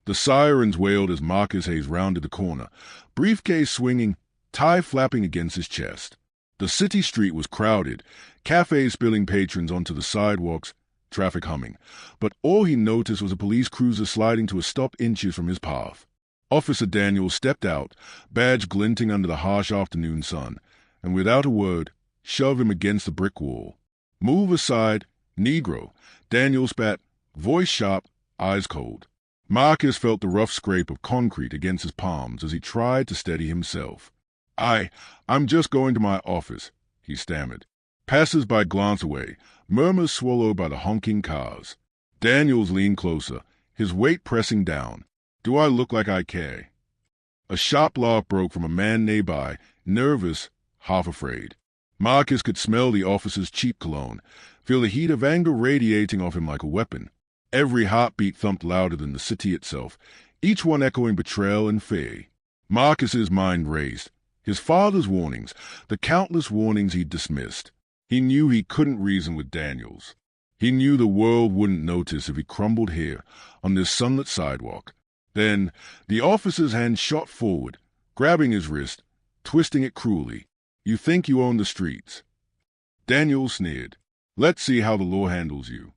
The sirens wailed as Marcus Hayes rounded the corner, briefcase swinging, tie flapping against his chest. The city street was crowded, cafes spilling patrons onto the sidewalks, traffic humming. But all he noticed was a police cruiser sliding to a stop inches from his path. Officer Daniels stepped out, badge glinting under the harsh afternoon sun, and without a word, shoved him against the brick wall. "Move aside, Negro," Daniels spat, voice sharp, eyes cold. Marcus felt the rough scrape of concrete against his palms as he tried to steady himself. I'm just going to my office," he stammered. Passers-by glanced away, murmurs swallowed by the honking cars. Daniels leaned closer, his weight pressing down. "Do I look like I care?" A sharp laugh broke from a man nearby, nervous, half afraid. Marcus could smell the officer's cheap cologne, feel the heat of anger radiating off him like a weapon. Every heartbeat thumped louder than the city itself, each one echoing betrayal and fear. Marcus's mind raced. His father's warnings, the countless warnings he'd dismissed. He knew he couldn't reason with Daniels. He knew the world wouldn't notice if he crumbled here, on this sunlit sidewalk. Then, the officer's hand shot forward, grabbing his wrist, twisting it cruelly. "You think you own the streets?" Daniels sneered. "Let's see how the law handles you."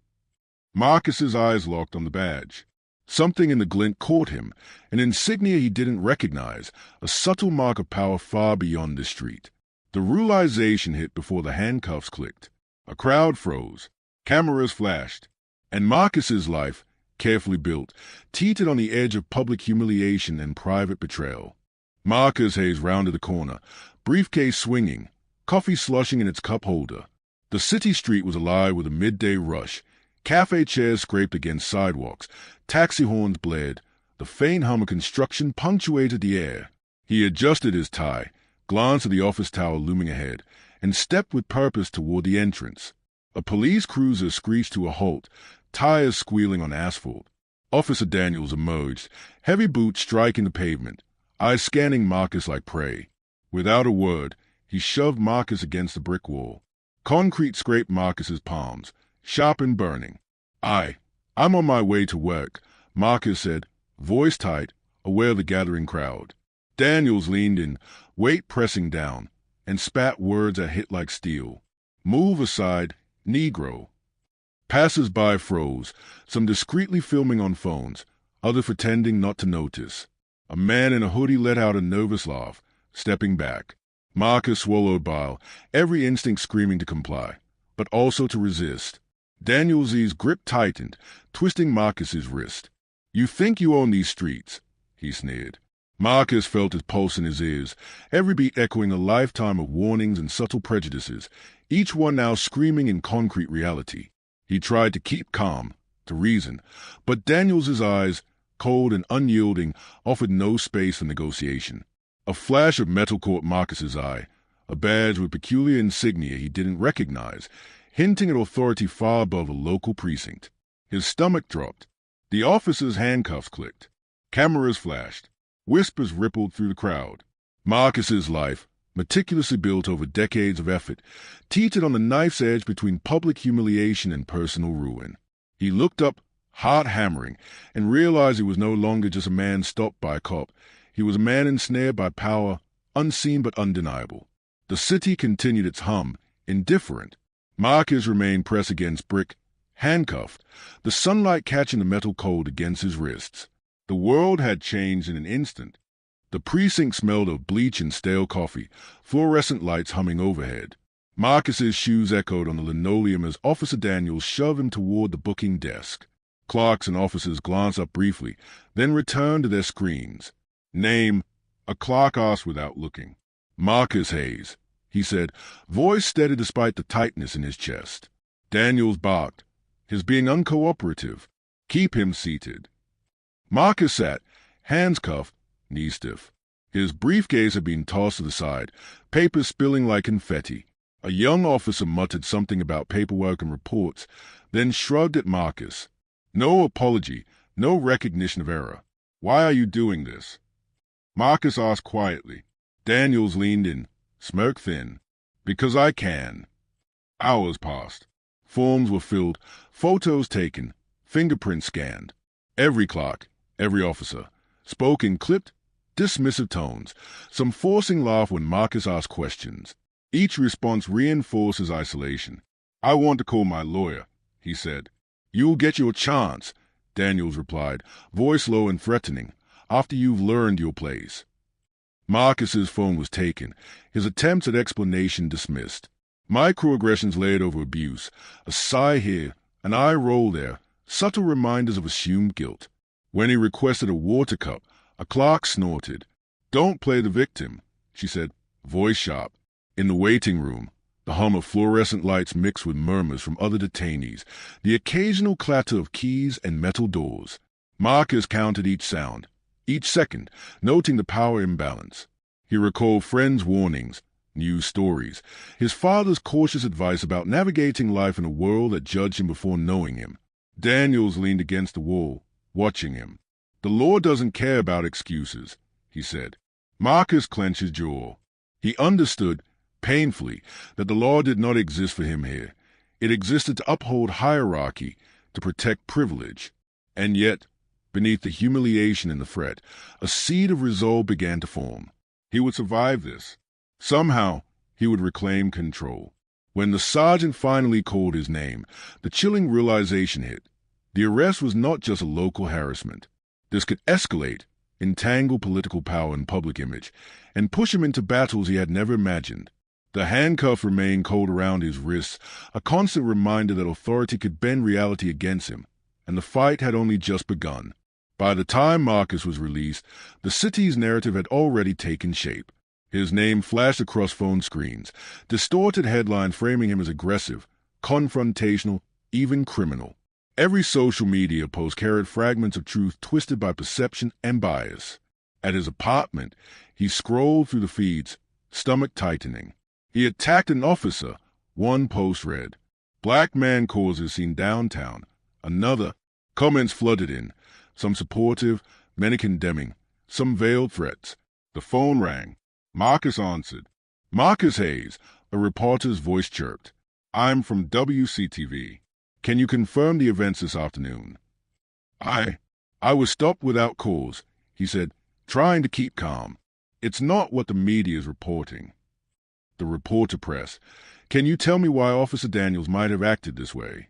Marcus's eyes locked on the badge. Something in the glint caught him, an insignia he didn't recognize, a subtle mark of power far beyond the street. The realization hit before the handcuffs clicked. A crowd froze. Cameras flashed. And Marcus's life, carefully built, teetered on the edge of public humiliation and private betrayal. Marcus Hayes rounded the corner, briefcase swinging, coffee slushing in its cup holder. The city street was alive with a midday rush. Cafe chairs scraped against sidewalks, taxi horns blared, the faint hum of construction punctuated the air. He adjusted his tie, glanced at the office tower looming ahead, and stepped with purpose toward the entrance. A police cruiser screeched to a halt, tires squealing on asphalt. Officer Daniels emerged, heavy boots striking the pavement, eyes scanning Marcus like prey. Without a word, he shoved Marcus against the brick wall. Concrete scraped Marcus's palms, sharp and burning. I'm on my way to work," Marcus said, voice tight, aware of the gathering crowd. Daniels leaned in, weight pressing down, and spat words that hit like steel. "Move aside, Negro." Passers-by froze, some discreetly filming on phones, others pretending not to notice. A man in a hoodie let out a nervous laugh, stepping back. Marcus swallowed bile, every instinct screaming to comply, but also to resist. Daniels' grip tightened, twisting Marcus's wrist. "You think you own these streets," he sneered. Marcus felt his pulse in his ears, every beat echoing a lifetime of warnings and subtle prejudices, each one now screaming in concrete reality. He tried to keep calm, to reason, but Daniels' eyes, cold and unyielding, offered no space for negotiation. A flash of metal caught Marcus's eye, a badge with peculiar insignia he didn't recognize, hinting at authority far above a local precinct. His stomach dropped. The officer's handcuffs clicked. Cameras flashed. Whispers rippled through the crowd. Marcus's life, meticulously built over decades of effort, teetered on the knife's edge between public humiliation and personal ruin. He looked up, heart hammering, and realized he was no longer just a man stopped by a cop. He was a man ensnared by power, unseen but undeniable. The city continued its hum, indifferent. Marcus remained pressed against brick, handcuffed, the sunlight catching the metal cold against his wrists. The world had changed in an instant. The precinct smelled of bleach and stale coffee, fluorescent lights humming overhead. Marcus's shoes echoed on the linoleum as Officer Daniels shoved him toward the booking desk. Clerks and officers glanced up briefly, then returned to their screens. "Name?" a clerk asked without looking. "Marcus Hayes," he said, voice steady despite the tightness in his chest. Daniels barked, his being uncooperative. "Keep him seated." Marcus sat, hands cuffed, knees stiff. His briefcase had been tossed to the side, papers spilling like confetti. A young officer muttered something about paperwork and reports, then shrugged at Marcus. No apology, no recognition of error. "Why are you doing this?" Marcus asked quietly. Daniels leaned in, smirk thin. "Because I can." Hours passed. Forms were filled, photos taken, fingerprints scanned. Every clerk, Every officer spoke in clipped, dismissive tones, some forcing laugh when Marcus asked questions. Each response reinforced his isolation. "I want to call my lawyer," he said. "You'll get your chance," Daniels replied, voice low and threatening, "after you've learned your place." Marcus's phone was taken, his attempts at explanation dismissed. Microaggressions layered over abuse, a sigh here, an eye roll there, subtle reminders of assumed guilt. When he requested a water cup, a clerk snorted. "Don't play the victim," she said, voice sharp. In the waiting room, the hum of fluorescent lights mixed with murmurs from other detainees, the occasional clatter of keys and metal doors. Marcus counted each sound, each second, noting the power imbalance. He recalled friends' warnings, news stories, his father's cautious advice about navigating life in a world that judged him before knowing him. Daniels leaned against the wall, watching him. "The law doesn't care about excuses," he said. Marcus clenched his jaw. He understood, painfully, that the law did not exist for him here. It existed to uphold hierarchy, to protect privilege. And yet, beneath the humiliation and the threat, a seed of resolve began to form. He would survive this. Somehow, he would reclaim control. When the sergeant finally called his name, the chilling realization hit. The arrest was not just a local harassment. This could escalate, entangle political power and public image, and push him into battles he had never imagined. The handcuff remained cold around his wrists, a constant reminder that authority could bend reality against him, and the fight had only just begun. By the time Marcus was released, the city's narrative had already taken shape. His name flashed across phone screens, distorted headlines framing him as aggressive, confrontational, even criminal. Every social media post carried fragments of truth twisted by perception and bias. At his apartment, he scrolled through the feeds, stomach tightening. He attacked an officer. One post read, "Black man causes seen downtown." Another. Comments flooded in, some supportive, many condemning, some veiled threats. The phone rang. Marcus answered. "Marcus Hayes," a reporter's voice chirped. "I'm from WCTV. Can you confirm the events this afternoon?" I was stopped without cause," he said, trying to keep calm. "It's not what the media is reporting." The reporter pressed. "Can you tell me why Officer Daniels might have acted this way?"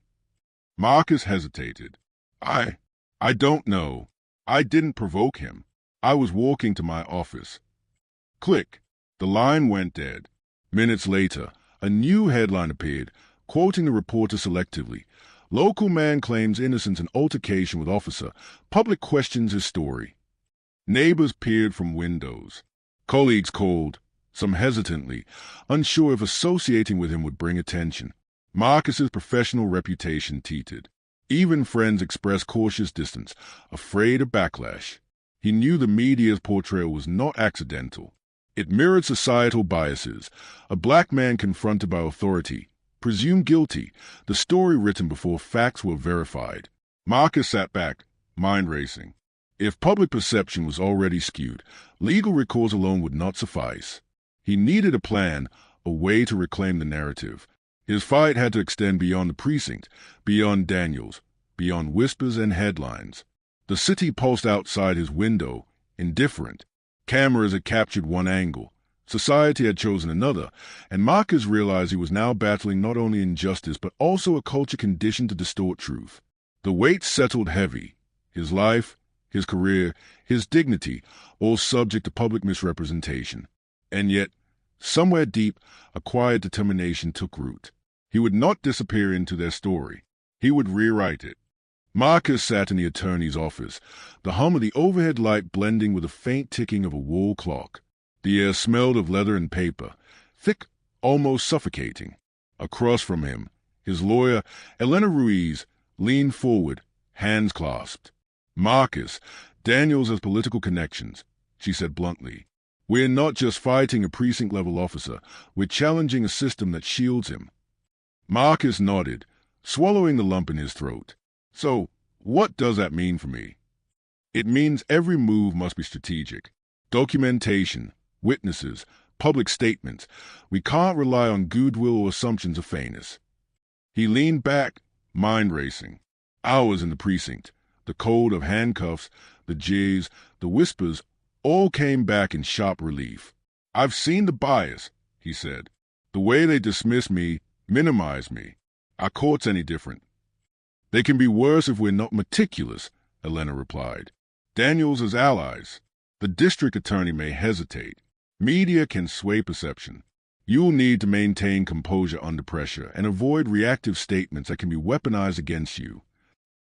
Marcus hesitated. I don't know. I didn't provoke him. I was walking to my office." Click. The line went dead. Minutes later, a new headline appeared, quoting the reporter selectively. "Local man claims innocence in altercation with officer. Public questions his story." Neighbors peered from windows. Colleagues called, some hesitantly, unsure if associating with him would bring attention. Marcus's professional reputation teetered. Even friends expressed cautious distance, afraid of backlash. He knew the media's portrayal was not accidental. It mirrored societal biases. A black man confronted by authority, presumed guilty, the story written before facts were verified. Marcus sat back, mind racing. If public perception was already skewed, legal recourse alone would not suffice. He needed a plan, a way to reclaim the narrative. His fight had to extend beyond the precinct, beyond Daniels, beyond whispers and headlines. The city pulsed outside his window, indifferent. Cameras had captured one angle. Society had chosen another, and Marcus realized he was now battling not only injustice but also a culture conditioned to distort truth. The weight settled heavy. His life, his career, his dignity, all subject to public misrepresentation. And yet, somewhere deep, a quiet determination took root. He would not disappear into their story. He would rewrite it. Marcus sat in the attorney's office, the hum of the overhead light blending with the faint ticking of a wall clock. The air smelled of leather and paper, thick, almost suffocating. Across from him, his lawyer, Elena Ruiz, leaned forward, hands clasped. "Marcus, Daniels has political connections," she said bluntly. "We're not just fighting a precinct-level officer, we're challenging a system that shields him." Marcus nodded, swallowing the lump in his throat. "So, what does that mean for me?" "It means every move must be strategic. Documentation, witnesses, public statements. We can't rely on goodwill or assumptions of fairness." He leaned back, mind racing. Hours in the precinct, the cold of handcuffs, The jeers, the whispers, all came back in sharp relief. "I've seen the bias," he said. "The way they dismiss me, minimize me. Are courts any different?" "They can be worse if we're not meticulous," Elena replied. "Daniels is allies. The district attorney may hesitate. Media can sway perception. You'll need to maintain composure under pressure and avoid reactive statements that can be weaponized against you."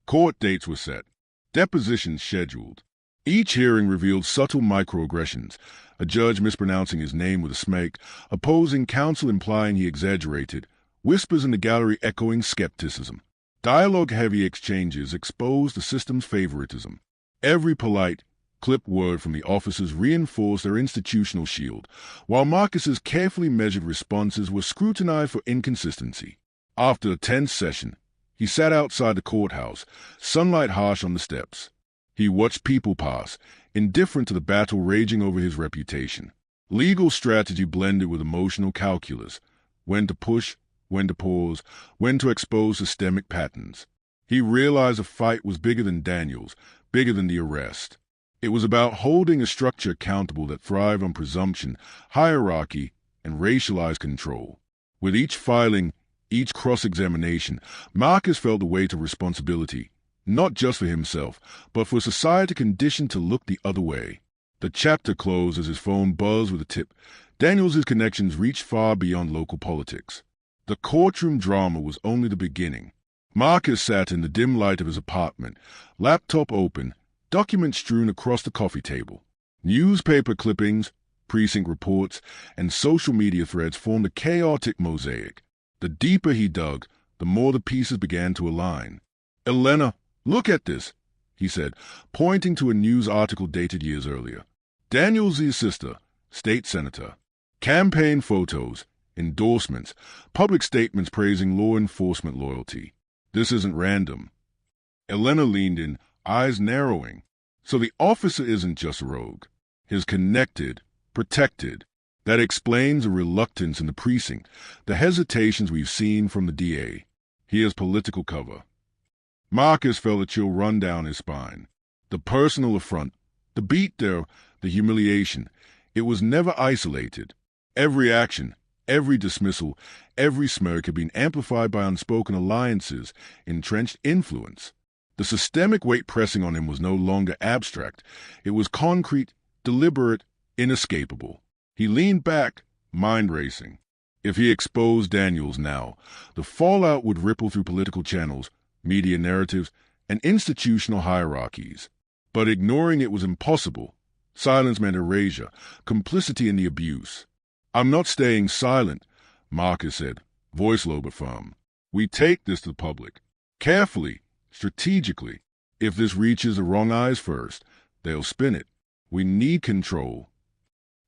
Court dates were set. Depositions scheduled. Each hearing revealed subtle microaggressions, a judge mispronouncing his name with a smirk, opposing counsel implying he exaggerated, whispers in the gallery echoing skepticism. Dialogue-heavy exchanges exposed the system's favoritism. Every polite, clipped word from the officers reinforced their institutional shield, while Marcus's carefully measured responses were scrutinized for inconsistency. After a tense session, he sat outside the courthouse, sunlight harsh on the steps. He watched people pass, indifferent to the battle raging over his reputation. Legal strategy blended with emotional calculus, when to push, when to pause, when to expose systemic patterns. He realized the fight was bigger than Daniels, bigger than the arrest. It was about holding a structure accountable that thrived on presumption, hierarchy, and racialized control. With each filing, each cross-examination, Marcus felt the weight of responsibility, not just for himself, but for society conditioned to look the other way. The chapter closed as his phone buzzed with a tip. Daniels' connections reached far beyond local politics. The courtroom drama was only the beginning. Marcus sat in the dim light of his apartment, laptop open, documents strewn across the coffee table. Newspaper clippings, precinct reports, and social media threads formed a chaotic mosaic. The deeper he dug, the more the pieces began to align. "Elena, look at this," he said, pointing to a news article dated years earlier. Daniels' sister, state senator. Campaign photos, endorsements, public statements praising law enforcement loyalty. This isn't random. Elena leaned in, eyes narrowing. So the officer isn't just a rogue. He's connected, protected. That explains the reluctance in the precinct, the hesitations we've seen from the DA. He has political cover. Marcus felt a chill run down his spine. The personal affront, the beat there, the humiliation. It was never isolated. Every action, every dismissal, every smirk had been amplified by unspoken alliances, entrenched influence. The systemic weight pressing on him was no longer abstract. It was concrete, deliberate, inescapable. He leaned back, mind racing. If he exposed Daniels now, the fallout would ripple through political channels, media narratives, and institutional hierarchies. But ignoring it was impossible. Silence meant erasure, complicity in the abuse. "I'm not staying silent," Marcus said, voice low but firm. "We take this to the public. Carefully, strategically. If this reaches the wrong eyes first, they'll spin it. We need control."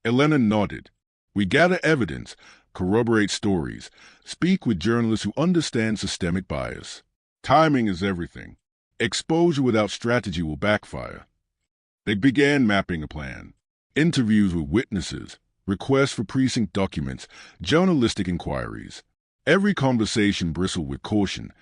Elena nodded. "We gather evidence, corroborate stories, speak with journalists who understand systemic bias. Timing is everything. Exposure without strategy will backfire." They began mapping a plan. Interviews with witnesses, requests for precinct documents, journalistic inquiries. Every conversation bristled with caution.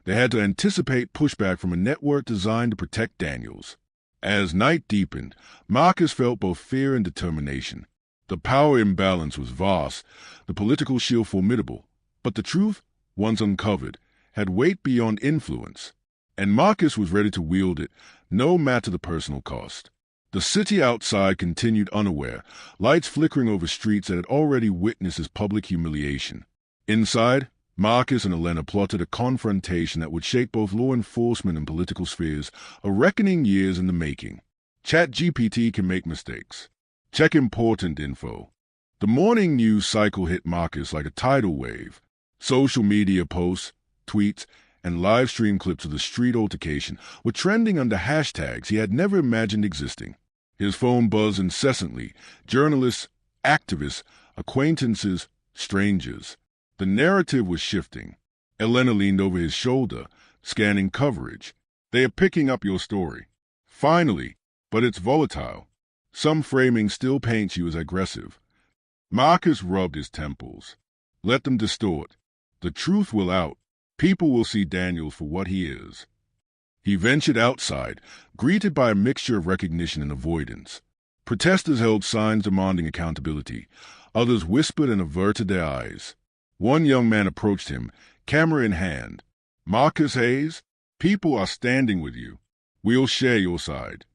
They had to anticipate pushback from a network designed to protect Daniels. As night deepened, Marcus felt both fear and determination. The power imbalance was vast, the political shield formidable, but the truth, once uncovered, had weight beyond influence, and Marcus was ready to wield it, no matter the personal cost. The city outside continued unaware, lights flickering over streets that had already witnessed his public humiliation. Inside, Marcus and Elena plotted a confrontation that would shake both law enforcement and political spheres, a reckoning years in the making. ChatGPT can make mistakes. Check important info. The morning news cycle hit Marcus like a tidal wave. Social media posts, tweets, and live stream clips of the street altercation were trending under hashtags he had never imagined existing. His phone buzzed incessantly. Journalists, activists, acquaintances, strangers. The narrative was shifting. Elena leaned over his shoulder, scanning coverage. "They are picking up your story. Finally, but it's volatile. Some framing still paints you as aggressive." Marcus rubbed his temples. "Let them distort. The truth will out. People will see Daniels for what he is." He ventured outside, greeted by a mixture of recognition and avoidance. Protesters held signs demanding accountability. Others whispered and averted their eyes. One young man approached him, camera in hand. "Marcus Hayes, people are standing with you. We'll share your side."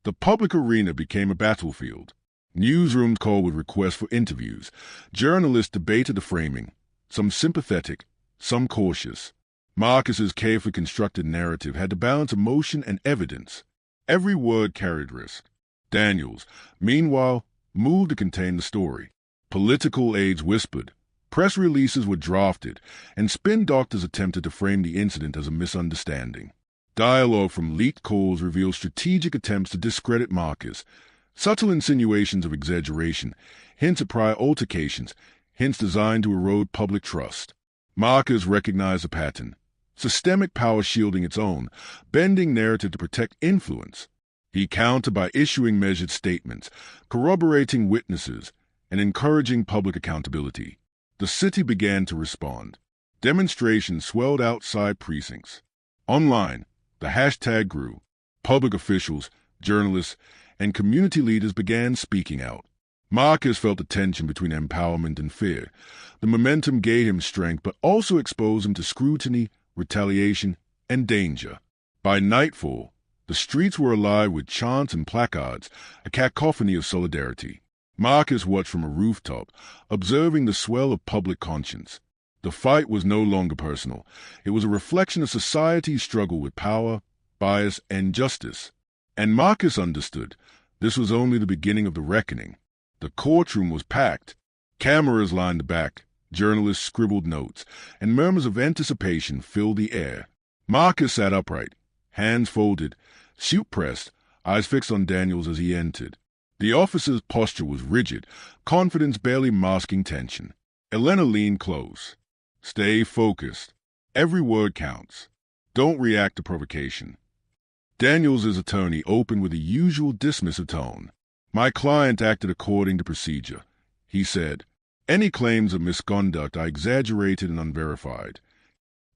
The public arena became a battlefield. Newsrooms called with requests for interviews. Journalists debated the framing, some sympathetic, some cautious. Marcus's carefully constructed narrative had to balance emotion and evidence. Every word carried risk. Daniels, meanwhile, moved to contain the story. Political aides whispered. Press releases were drafted, and spin doctors attempted to frame the incident as a misunderstanding. Dialogue from leaked calls revealed strategic attempts to discredit Marcus. Subtle insinuations of exaggeration, hints at prior altercations, hints designed to erode public trust. Marcus recognized a pattern. Systemic power shielding its own, bending narrative to protect influence. He countered by issuing measured statements, corroborating witnesses, and encouraging public accountability. The city began to respond. Demonstrations swelled outside precincts. Online, the hashtag grew. Public officials, journalists, and community leaders began speaking out. Marcus felt the tension between empowerment and fear. The momentum gave him strength, but also exposed him to scrutiny, retaliation, and danger. By nightfall, the streets were alive with chants and placards, a cacophony of solidarity. Marcus watched from a rooftop, observing the swell of public conscience. The fight was no longer personal. It was a reflection of society's struggle with power, bias, and justice. And Marcus understood this was only the beginning of the reckoning. The courtroom was packed. Cameras lined the back, journalists scribbled notes, and murmurs of anticipation filled the air. Marcus sat upright, hands folded, suit pressed, eyes fixed on Daniels as he entered. The officer's posture was rigid, confidence barely masking tension. Elena leaned close. "Stay focused. Every word counts. Don't react to provocation." Daniels' attorney opened with the usual dismissive tone. "My client acted according to procedure," he said. "Any claims of misconduct are exaggerated and unverified."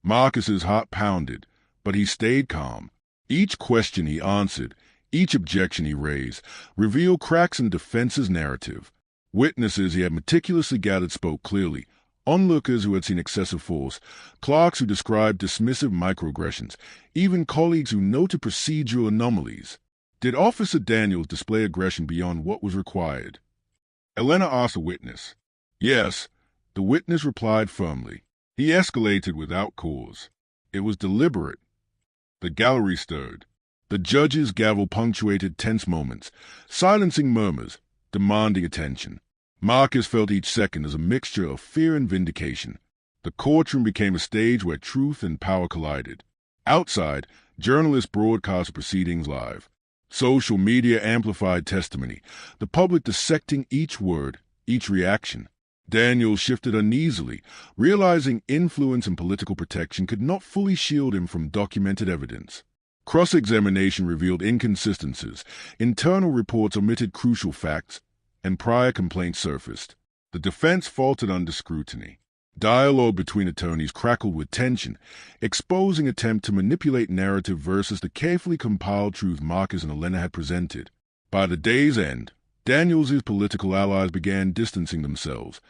Marcus's heart pounded, but he stayed calm. Each question he answered, each objection he raised, revealed cracks in the defense's narrative. Witnesses he had meticulously gathered spoke clearly. Onlookers who had seen excessive force, clerks who described dismissive microaggressions, even colleagues who noted procedural anomalies. Did Officer Daniels display aggression beyond what was required? Elena asked a witness. "Yes," the witness replied firmly. "He escalated without cause. It was deliberate." The gallery stirred. The judge's gavel punctuated tense moments, silencing murmurs, demanding attention. Marcus felt each second as a mixture of fear and vindication. The courtroom became a stage where truth and power collided. Outside, journalists broadcast the proceedings live. Social media amplified testimony, the public dissecting each word, each reaction. Daniel shifted uneasily, realizing influence and political protection could not fully shield him from documented evidence. Cross-examination revealed inconsistencies, internal reports omitted crucial facts, and prior complaints surfaced. The defense faltered under scrutiny. Dialogue between attorneys crackled with tension, exposing attempt to manipulate narrative versus the carefully compiled truth Marcus and Elena had presented. By the day's end, Daniels' political allies began distancing themselves.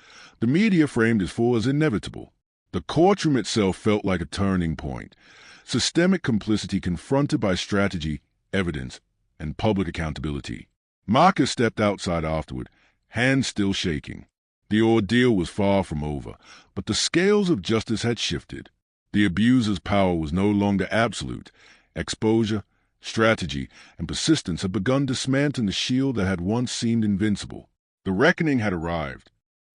The media framed his fall as inevitable. The courtroom itself felt like a turning point. Systemic complicity confronted by strategy, evidence, and public accountability. Marcus stepped outside afterward, hands still shaking. The ordeal was far from over, but the scales of justice had shifted. The abuser's power was no longer absolute. Exposure, strategy, and persistence had begun dismantling the shield that had once seemed invincible. The reckoning had arrived.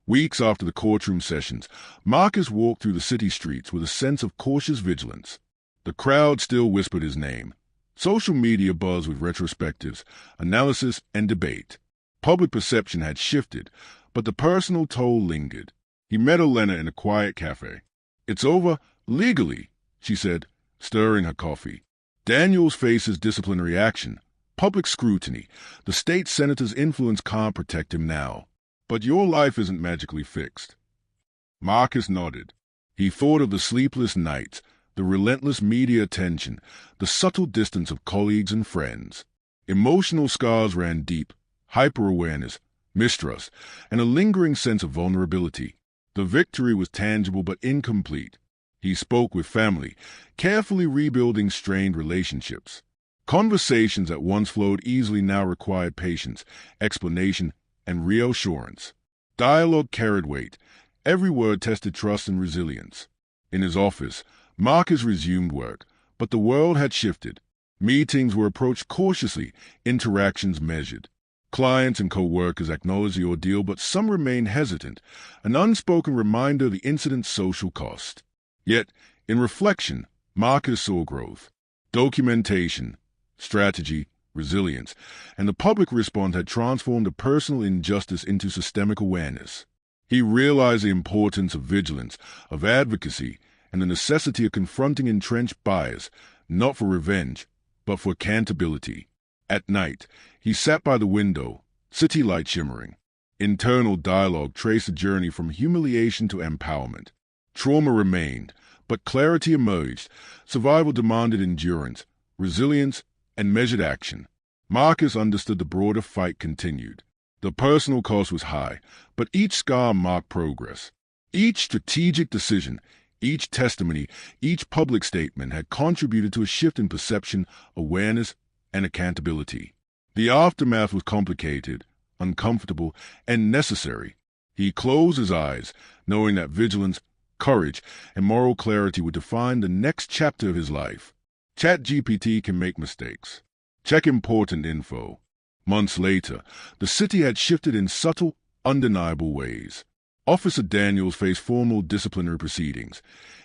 Weeks after the courtroom sessions, Marcus walked through the city streets with a sense of cautious vigilance. The crowd still whispered his name. Social media buzzed with retrospectives, analysis, and debate. Public perception had shifted, but the personal toll lingered. He met Elena in a quiet cafe. "It's over, legally," she said, stirring her coffee. Daniels faces disciplinary action, public scrutiny. The state senator's influence can't protect him now. But your life isn't magically fixed. Marcus nodded. He thought of the sleepless nights, the relentless media attention, the subtle distance of colleagues and friends. Emotional scars ran deep, hyper-awareness, mistrust, and a lingering sense of vulnerability. The victory was tangible but incomplete. He spoke with family, carefully rebuilding strained relationships. Conversations that once flowed easily now required patience, explanation, and reassurance. Dialogue carried weight. Every word tested trust and resilience. In his office, Marcus resumed work, but the world had shifted. Meetings were approached cautiously, interactions measured. Clients and co-workers acknowledged the ordeal, but some remained hesitant, an unspoken reminder of the incident's social cost. Yet, in reflection, Marcus saw growth. Documentation, strategy, resilience, and the public response had transformed a personal injustice into systemic awareness. He realized the importance of vigilance, of advocacy, and the necessity of confronting entrenched bias, not for revenge, but for accountability. At night, he sat by the window, city light shimmering. Internal dialogue traced a journey from humiliation to empowerment. Trauma remained, but clarity emerged. Survival demanded endurance, resilience, and measured action. Marcus understood the broader fight continued. The personal cost was high, but each scar marked progress. Each strategic decision, each testimony, each public statement had contributed to a shift in perception, awareness, and accountability. The aftermath was complicated, uncomfortable, and necessary. He closed his eyes, knowing that vigilance, courage, and moral clarity would define the next chapter of his life. ChatGPT can make mistakes. Check important info. Months later, the city had shifted in subtle, undeniable ways. Officer Daniels faced formal disciplinary proceedings.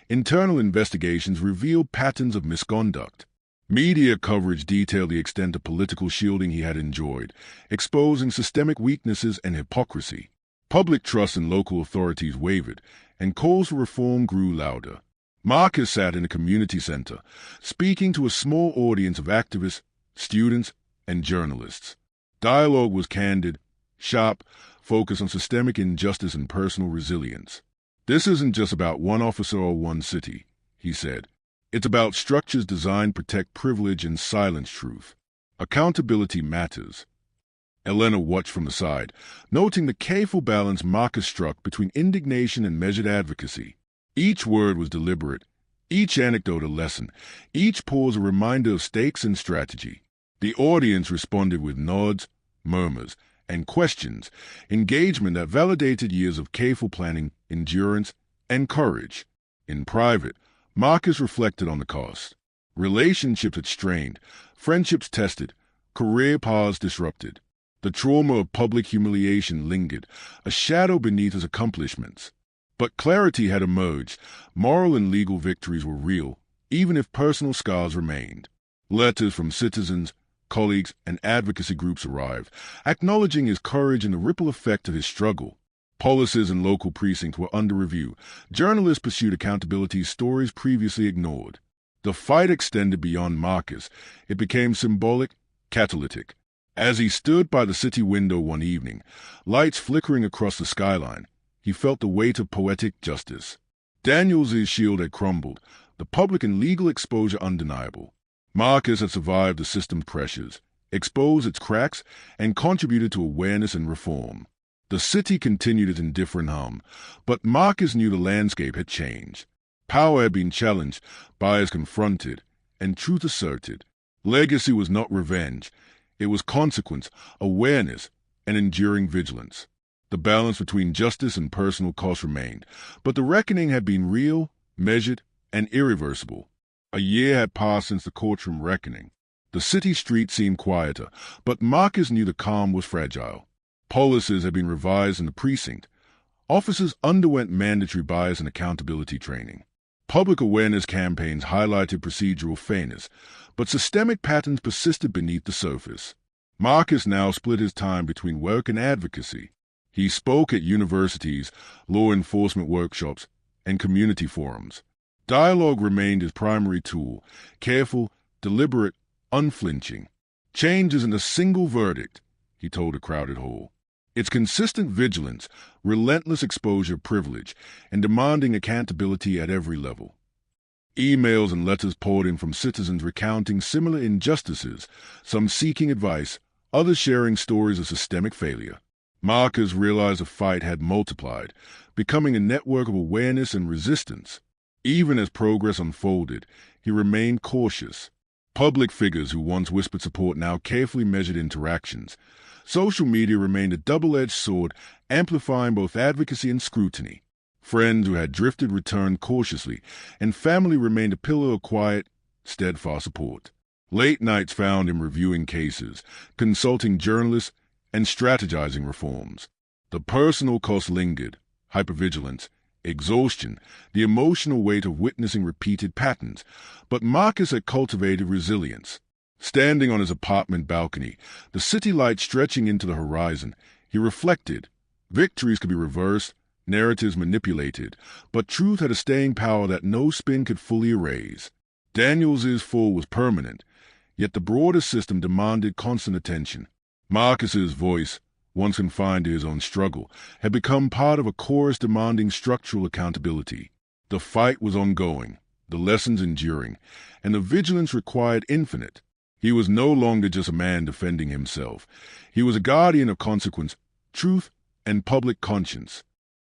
Internal investigations revealed patterns of misconduct. Media coverage detailed the extent of political shielding he had enjoyed, exposing systemic weaknesses and hypocrisy. Public trust in local authorities wavered, and calls for reform grew louder. Marcus sat in a community center, speaking to a small audience of activists, students, and journalists. Dialogue was candid, sharp, focused on systemic injustice and personal resilience. "This isn't just about one officer or one city," he said. "It's about structures designed to protect privilege and silence truth. Accountability matters." Elena watched from the side, noting the careful balance Marcus struck between indignation and measured advocacy. Each word was deliberate, each anecdote a lesson, each pause a reminder of stakes and strategy. The audience responded with nods, murmurs, and questions, engagement that validated years of careful planning, endurance, and courage. In private, Marcus reflected on the cost. Relationships had strained, friendships tested, career paths disrupted. The trauma of public humiliation lingered, a shadow beneath his accomplishments. But clarity had emerged. Moral and legal victories were real, even if personal scars remained. Letters from citizens, colleagues, and advocacy groups arrived, acknowledging his courage and the ripple effect of his struggle. Policies in local precincts were under review. Journalists pursued accountability, stories previously ignored. The fight extended beyond Marcus. It became symbolic, catalytic. As he stood by the city window one evening, lights flickering across the skyline, he felt the weight of poetic justice. Daniels' shield had crumbled, the public and legal exposure undeniable. Marcus had survived the system's pressures, exposed its cracks, and contributed to awareness and reform. The city continued its indifferent hum, but Marcus knew the landscape had changed. Power had been challenged, bias confronted, and truth asserted. Legacy was not revenge. It was consequence, awareness, and enduring vigilance. The balance between justice and personal cost remained, but the reckoning had been real, measured, and irreversible. A year had passed since the courtroom reckoning. The city street seemed quieter, but Marcus knew the calm was fragile. Policies had been revised in the precinct. Officers underwent mandatory bias and accountability training. Public awareness campaigns highlighted procedural fairness, but systemic patterns persisted beneath the surface. Marcus now split his time between work and advocacy. He spoke at universities, law enforcement workshops, and community forums. Dialogue remained his primary tool, careful, deliberate, unflinching. "Change isn't a single verdict," he told a crowded hall. "It's consistent vigilance, relentless exposure of privilege, and demanding accountability at every level." Emails and letters poured in from citizens recounting similar injustices, some seeking advice, others sharing stories of systemic failure. Marcus realized the fight had multiplied, becoming a network of awareness and resistance. Even as progress unfolded, he remained cautious. Public figures who once whispered support now carefully measured interactions. Social media remained a double-edged sword, amplifying both advocacy and scrutiny. Friends who had drifted returned cautiously, and family remained a pillar of quiet, steadfast support. Late nights found him reviewing cases, consulting journalists, and strategizing reforms. The personal cost lingered: hypervigilance, exhaustion, the emotional weight of witnessing repeated patterns. But Marcus had cultivated resilience. Standing on his apartment balcony, the city light stretching into the horizon, he reflected. Victories could be reversed, narratives manipulated, but truth had a staying power that no spin could fully erase. Daniels's fall was permanent, yet the broader system demanded constant attention. Marcus's voice, once confined to his own struggle, had become part of a chorus demanding structural accountability. The fight was ongoing, the lessons enduring, and the vigilance required infinite. He was no longer just a man defending himself. He was a guardian of consequence, truth, and public conscience.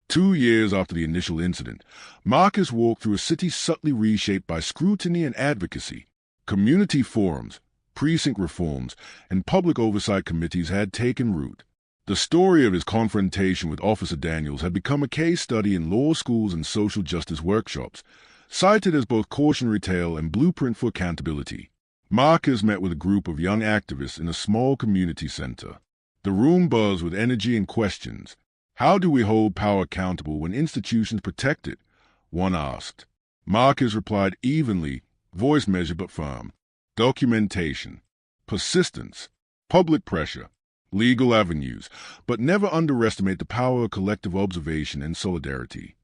2 years after the initial incident, Marcus walked through a city subtly reshaped by scrutiny and advocacy. Community forums, precinct reforms, and public oversight committees had taken root. The story of his confrontation with Officer Daniels had become a case study in law schools and social justice workshops, cited as both cautionary tale and blueprint for accountability. Marcus met with a group of young activists in a small community center. The room buzzed with energy and questions. How do we hold power accountable when institutions protect it? One asked. Marcus replied evenly, voice measured but firm. Documentation, persistence, public pressure, legal avenues, but never underestimate the power of collective observation and solidarity.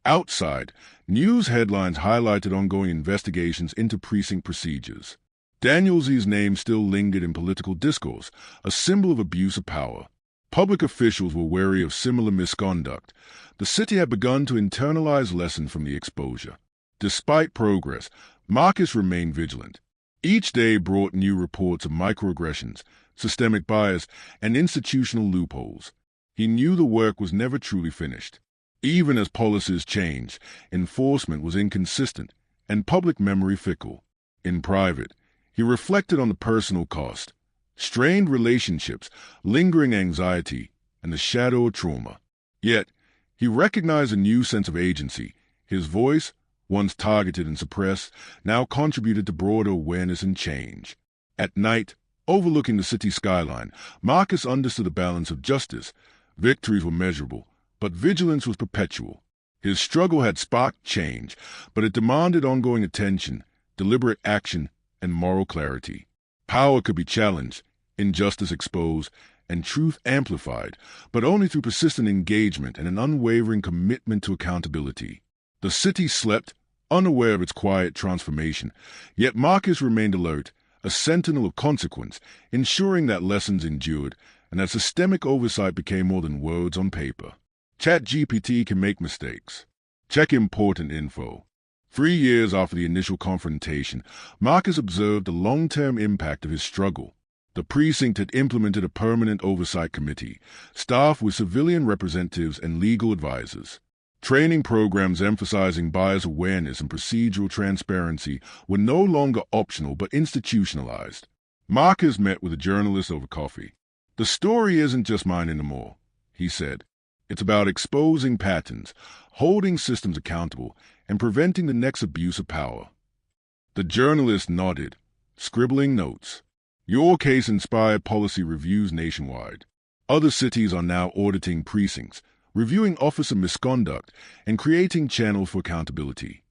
Outside, news headlines highlighted ongoing investigations into precinct procedures. Daniels's name still lingered in political discourse, a symbol of abuse of power. Public officials were wary of similar misconduct. The city had begun to internalize lessons from the exposure. Despite progress, Marcus remained vigilant. Each day brought new reports of microaggressions, systemic bias, and institutional loopholes. He knew the work was never truly finished. Even as policies changed, enforcement was inconsistent, and public memory fickle. In private, he reflected on the personal cost. Strained relationships, lingering anxiety, and the shadow of trauma. Yet, he recognized a new sense of agency. His voice, once targeted and suppressed, now contributed to broader awareness and change. At night, overlooking the city skyline, Marcus understood the balance of justice. Victories were measurable, but vigilance was perpetual. His struggle had sparked change, but it demanded ongoing attention, deliberate action, and moral clarity. Power could be challenged, injustice exposed, and truth amplified, but only through persistent engagement and an unwavering commitment to accountability. The city slept, unaware of its quiet transformation, yet Marcus remained alert, a sentinel of consequence, ensuring that lessons endured and that systemic oversight became more than words on paper. ChatGPT can make mistakes. Check important info. 3 years after the initial confrontation, Marcus observed the long-term impact of his struggle. The precinct had implemented a permanent oversight committee, staffed with civilian representatives and legal advisors. Training programs emphasizing bias awareness and procedural transparency were no longer optional but institutionalized. Marcus met with a journalist over coffee. "The story isn't just mine anymore," he said. "It's about exposing patterns, holding systems accountable, and preventing the next abuse of power." The journalist nodded, scribbling notes. "Your case inspired policy reviews nationwide. Other cities are now auditing precincts, reviewing officer misconduct, and creating channels for accountability."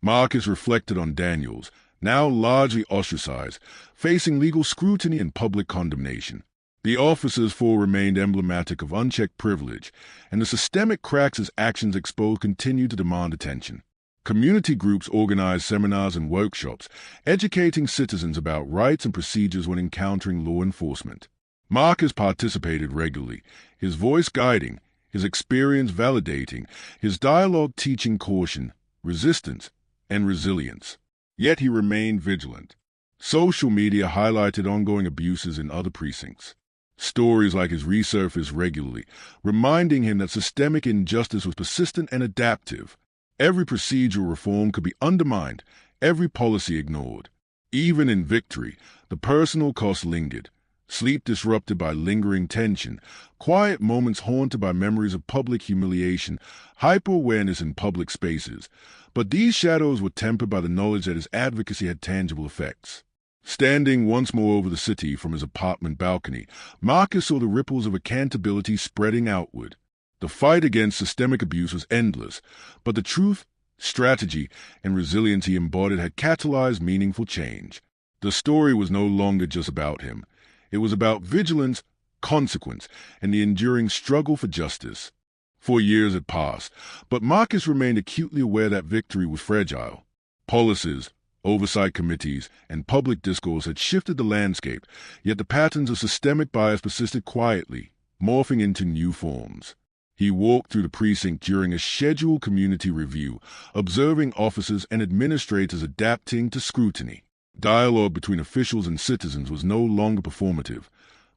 Marcus reflected on Daniels, now largely ostracized, facing legal scrutiny and public condemnation. The officer's fall remained emblematic of unchecked privilege, and the systemic cracks his actions exposed continued to demand attention. Community groups organized seminars and workshops, educating citizens about rights and procedures when encountering law enforcement. Marcus participated regularly, his voice guiding, his experience validating, his dialogue teaching caution, resistance, and resilience. Yet he remained vigilant. Social media highlighted ongoing abuses in other precincts. Stories like his resurfaced regularly, reminding him that systemic injustice was persistent and adaptive. Every procedural reform could be undermined, every policy ignored. Even in victory, the personal cost lingered. Sleep disrupted by lingering tension, quiet moments haunted by memories of public humiliation, hyper-awareness in public spaces. But these shadows were tempered by the knowledge that his advocacy had tangible effects. Standing once more over the city from his apartment balcony, Marcus saw the ripples of accountability spreading outward. The fight against systemic abuse was endless, but the truth, strategy, and resilience he embodied had catalyzed meaningful change. The story was no longer just about him. It was about vigilance, consequence, and the enduring struggle for justice. 4 years had passed, but Marcus remained acutely aware that victory was fragile. Policies, oversight committees, and public discourse had shifted the landscape, yet the patterns of systemic bias persisted quietly, morphing into new forms. He walked through the precinct during a scheduled community review, observing officers and administrators adapting to scrutiny. Dialogue between officials and citizens was no longer performative.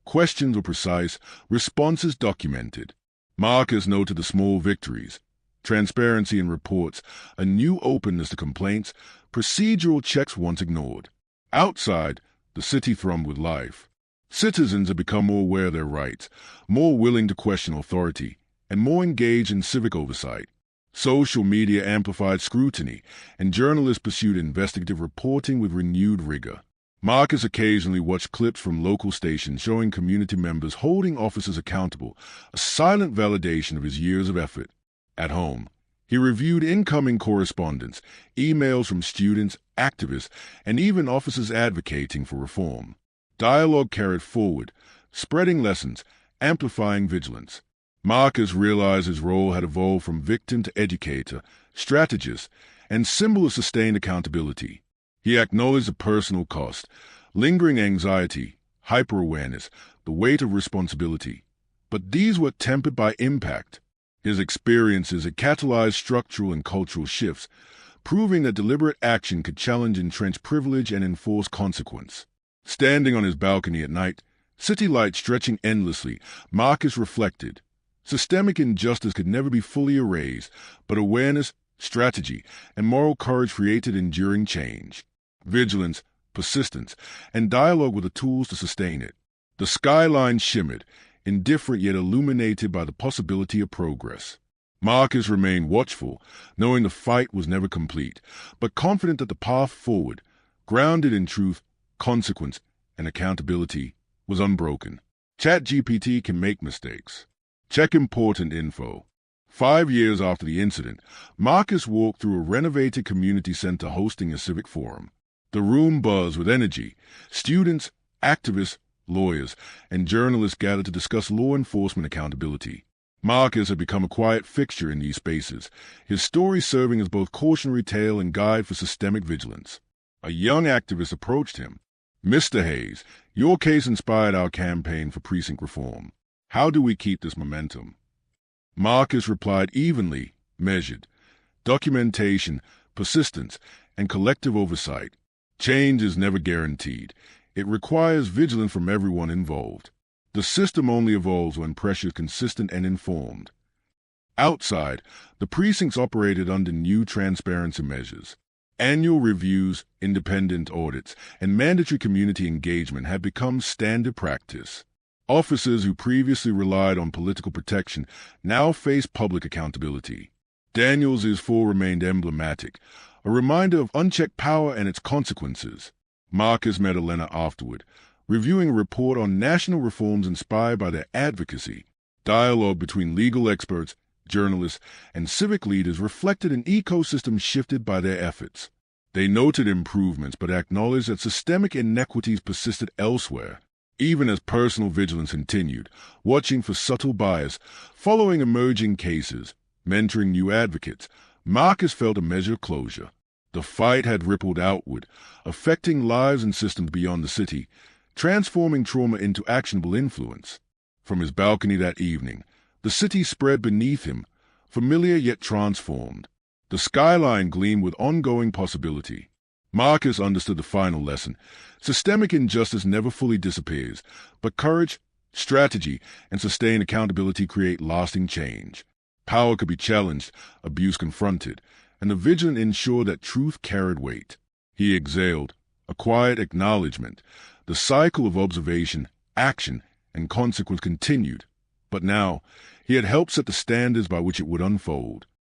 Questions were precise, responses documented. Marcus noted the small victories: transparency in reports, a new openness to complaints, procedural checks once ignored. Outside, the city thrummed with life. Citizens had become more aware of their rights, more willing to question authority, and more engaged in civic oversight. Social media amplified scrutiny, and journalists pursued investigative reporting with renewed rigor. Marcus occasionally watched clips from local stations showing community members holding officers accountable, a silent validation of his years of effort. At home, he reviewed incoming correspondence, emails from students, activists, and even officers advocating for reform. Dialogue carried forward, spreading lessons, amplifying vigilance. Marcus realized his role had evolved from victim to educator, strategist, and symbol of sustained accountability. He acknowledged the personal cost, lingering anxiety, hyper-awareness, the weight of responsibility. But these were tempered by impact. His experiences had catalyzed structural and cultural shifts, proving that deliberate action could challenge entrenched privilege and enforce consequence. Standing on his balcony at night, city lights stretching endlessly, Marcus reflected. Systemic injustice could never be fully erased, but awareness, strategy, and moral courage created enduring change. Vigilance, persistence, and dialogue were the tools to sustain it. The skyline shimmered, indifferent yet illuminated by the possibility of progress. Marcus remained watchful, knowing the fight was never complete, but confident that the path forward, grounded in truth, consequence, and accountability, was unbroken. ChatGPT can make mistakes. Check important info. 5 years after the incident, Marcus walked through a renovated community center hosting a civic forum. The room buzzed with energy. Students, activists, lawyers, and journalists gathered to discuss law enforcement accountability. Marcus had become a quiet fixture in these spaces, his story serving as both cautionary tale and guide for systemic vigilance. A young activist approached him. "Mr. Hayes, your case inspired our campaign for precinct reform. How do we keep this momentum?" Marcus replied evenly, measured. Documentation, persistence, and collective oversight. Change is never guaranteed. It requires vigilance from everyone involved. The system only evolves when pressure is consistent and informed. Outside, the precincts operated under new transparency measures. Annual reviews, independent audits, and mandatory community engagement have become standard practice. Officers who previously relied on political protection now face public accountability. Daniels' fall remained emblematic, a reminder of unchecked power and its consequences. Marcus met Elena afterward, reviewing a report on national reforms inspired by their advocacy. Dialogue between legal experts, journalists, and civic leaders reflected an ecosystem shifted by their efforts. They noted improvements but acknowledged that systemic inequities persisted elsewhere. Even as personal vigilance continued, watching for subtle bias, following emerging cases, mentoring new advocates, Marcus felt a measure of closure. The fight had rippled outward, affecting lives and systems beyond the city, transforming trauma into actionable influence. From his balcony that evening, the city spread beneath him, familiar yet transformed. The skyline gleamed with ongoing possibility. Marcus understood the final lesson. Systemic injustice never fully disappears, but courage, strategy, and sustained accountability create lasting change. Power could be challenged, abuse confronted, and the vigilant ensured that truth carried weight. He exhaled, a quiet acknowledgement. The cycle of observation, action, and consequence continued, but now he had helped set the standards by which it would unfold.